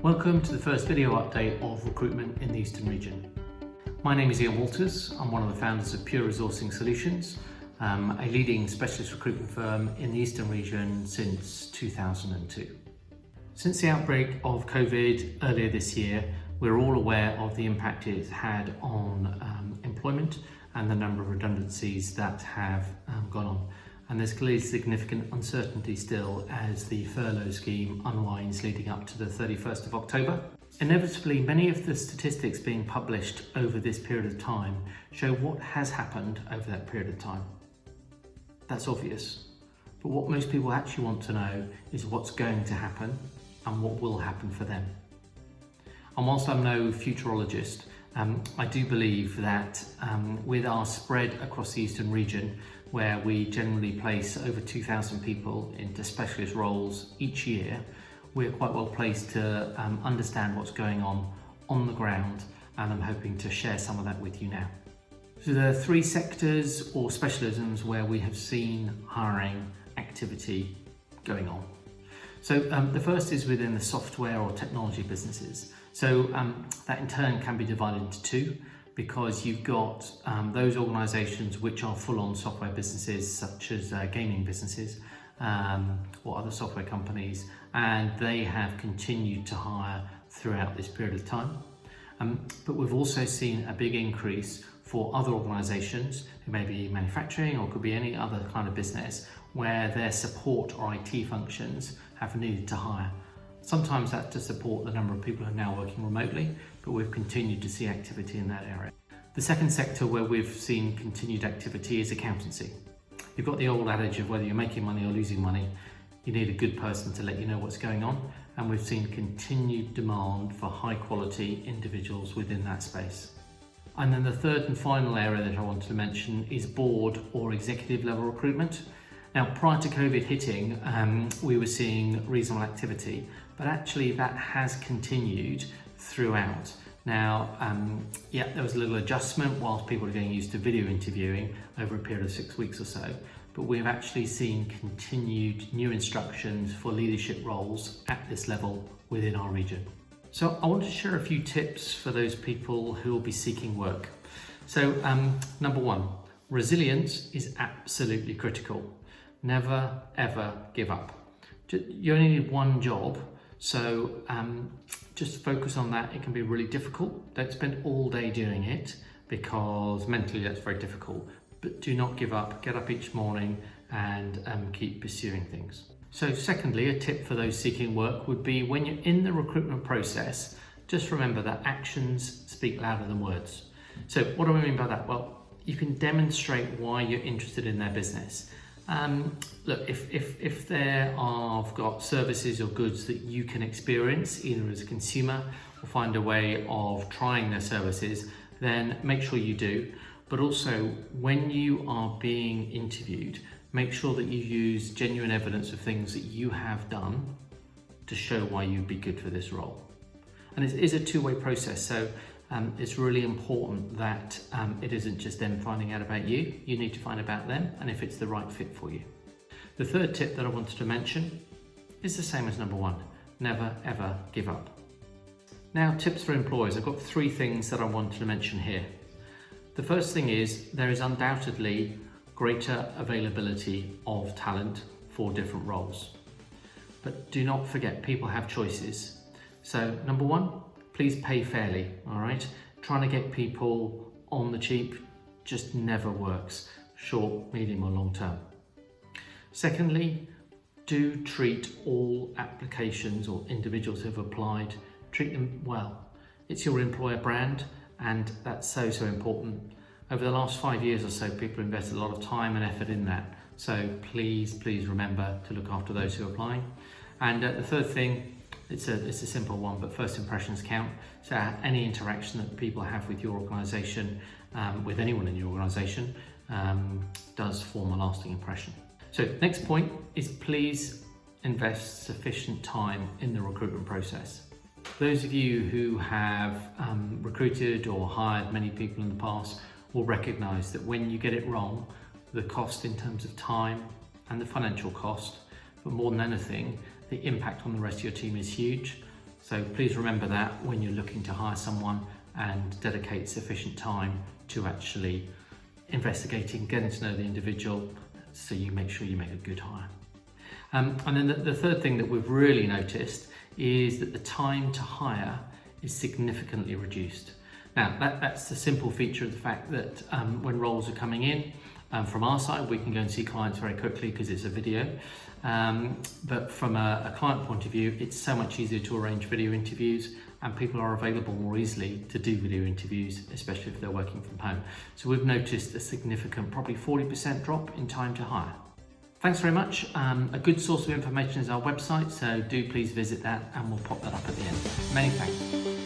Welcome to the first video update of recruitment in the Eastern region. My name is Ian Walters. I'm one of the founders of Pure Resourcing Solutions, a leading specialist recruitment firm in the Eastern region since 2002. Since the outbreak of COVID earlier this year, we're all aware of the impact it's had on employment and the number of redundancies that have gone on. And there's clearly significant uncertainty still as the furlough scheme unwinds leading up to the 31st of October. Inevitably, many of the statistics being published over this period of time show what has happened over that period of time. That's obvious, but what most people actually want to know is what's going to happen and what will happen for them. And whilst I'm no futurologist, I do believe that with our spread across the Eastern region, where we generally place over 2,000 people into specialist roles each year, we're quite well placed to understand what's going on the ground, and I'm hoping to share some of that with you now. So there are three sectors or specialisms where we have seen hiring activity going on. So the first is within the software or technology businesses. So that in turn can be divided into two, because you've got those organisations which are full-on software businesses, such as gaming businesses or other software companies, and they have continued to hire throughout this period of time. But we've also seen a big increase for other organisations who may be manufacturing or could be any other kind of business where their support or IT functions have needed to hire. Sometimes that's to support the number of people who are now working remotely, but we've continued to see activity in that area. The second sector where we've seen continued activity is accountancy. You've got the old adage of whether you're making money or losing money, you need a good person to let you know what's going on, and we've seen continued demand for high quality individuals within that space. And then the third and final area that I wanted to mention is board or executive level recruitment. Now, prior to COVID hitting, we were seeing reasonable activity, but actually that has continued throughout. Now, there was a little adjustment whilst people are getting used to video interviewing over a period of 6 weeks or so, but we've actually seen continued new instructions for leadership roles at this level within our region. So I want to share a few tips for those people who will be seeking work. So number one, resilience is absolutely critical. Never, ever give up. You only need one job, so just focus on that. It can be really difficult. Don't spend all day doing it, because mentally that's very difficult. But do not give up. Get up each morning and keep pursuing things. So secondly, a tip for those seeking work would be, when you're in the recruitment process, just remember that actions speak louder than words. So what do I mean by that? Well, you can demonstrate why you're interested in their business. Look, if they have got services or goods that you can experience either as a consumer or find a way of trying their services, then make sure you do. But also, when you are being interviewed, make sure that you use genuine evidence of things that you have done to show why you'd be good for this role. And it is a two-way process, so it's really important that it isn't just them finding out about you. You need to find about them and if it's the right fit for you. The third tip that I wanted to mention is the same as number one. Never, ever give up. Now, tips for employers. I've got three things that I wanted to mention here. The first thing is there is undoubtedly greater availability of talent for different roles. But do not forget, people have choices. So number one, please pay fairly, all right? Trying to get people on the cheap just never works, short, medium or long term. Secondly, do treat all applications or individuals who have applied, treat them well. It's your employer brand, and that's so important. Over the last 5 years or so, people invested a lot of time and effort in that. So please remember to look after those who are applying. And the third thing, it's a simple one, but first impressions count. So any interaction that people have with your organisation, with anyone in your organisation, does form a lasting impression. So next point is, please invest sufficient time in the recruitment process. Those of you who have recruited or hired many people in the past will recognise that when you get it wrong, the cost in terms of time and the financial cost, but more than anything, the impact on the rest of your team is huge. So please remember that when you're looking to hire someone, and dedicate sufficient time to actually investigating, getting to know the individual, so you make sure you make a good hire. And then the third thing that we've really noticed is that the time to hire is significantly reduced. Now, that's the simple feature of the fact that when roles are coming in, from our side, we can go and see clients very quickly because it's a video. But from a client point of view, it's so much easier to arrange video interviews, and people are available more easily to do video interviews, especially if they're working from home. So we've noticed a significant, probably 40% drop in time to hire. Thanks very much. A good source of information is our website, so do please visit that, and we'll pop that up at the end. Many thanks.